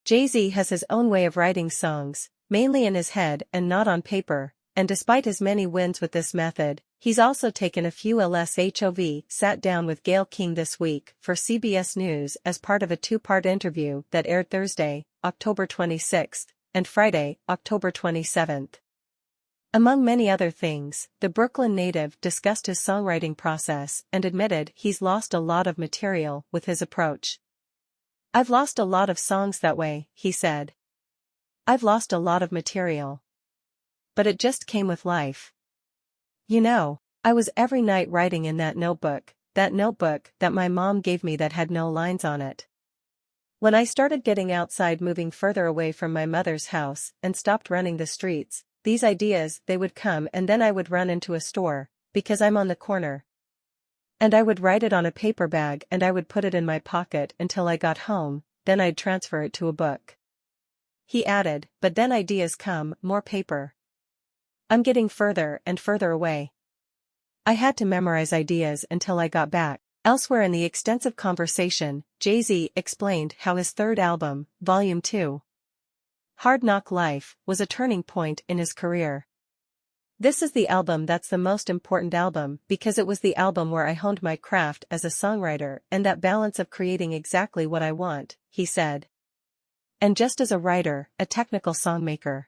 Jay-Z has his own way of writing songs, mainly in his head and not on paper, and despite his many wins with this method, he's also taken a few LSHOV. Sat down with Gayle King this week for CBS News as part of a two-part interview that aired Thursday, October 26th, and Friday, October 27th. Among many other things, the Brooklyn native discussed his songwriting process and admitted he's lost a lot of material with his approach. "I've lost a lot of songs that way," he said. "I've lost a lot of material. But it just came with life. You know, I was every night writing in that notebook that my mom gave me that had no lines on it. When I started getting outside, moving further away from my mother's house and stopped running the streets, these ideas, they would come, and then I would run into a store, because I'm on the corner. And I would write it on a paper bag and I would put it in my pocket until I got home, then I'd transfer it to a book." He added, "But then ideas come, more paper. I'm getting further and further away. I had to memorize ideas until I got back." Elsewhere in the extensive conversation, Jay-Z explained how his third album, Volume 2, Hard Knock Life, was a turning point in his career. "This is the album that's the most important album because it was the album where I honed my craft as a songwriter and that balance of creating exactly what I want," he said. "And just as a writer, a technical songmaker.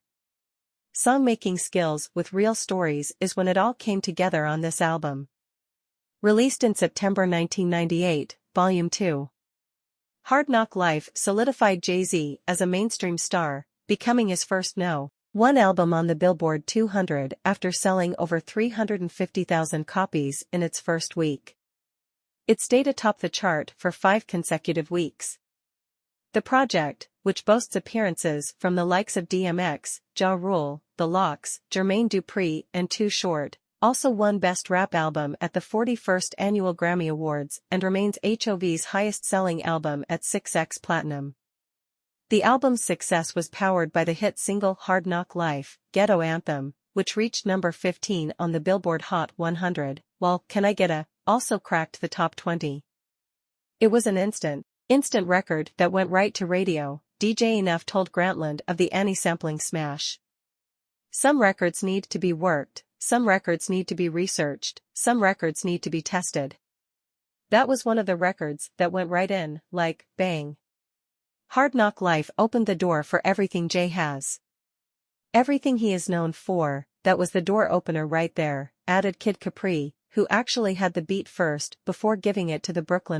Songmaking skills with real stories is when it all came together on this album." Released in September 1998, Volume 2, Hard Knock Life solidified Jay-Z as a mainstream star, becoming his first No. 1 album on the Billboard 200 after selling over 350,000 copies in its first week. It stayed atop the chart for 5 consecutive weeks. The project, which boasts appearances from the likes of DMX, Ja Rule, The Lox, Jermaine Dupri, and Too Short, also won Best Rap Album at the 41st Annual Grammy Awards and remains HOV's highest-selling album at 6x Platinum. The album's success was powered by the hit single Hard Knock Life, Ghetto Anthem, which reached number 15 on the Billboard Hot 100, while Can I Get a also cracked the top 20. It was an instant record that went right to radio, DJ Enough told Grantland of the anti-sampling smash. "Some records need to be worked, some records need to be researched, some records need to be tested. That was one of the records that went right in, like, bang. Hard Knock Life opened the door for everything Jay has. Everything he is known for, that was the door opener right there," added Kid Capri, who actually had the beat first before giving it to the Brooklyn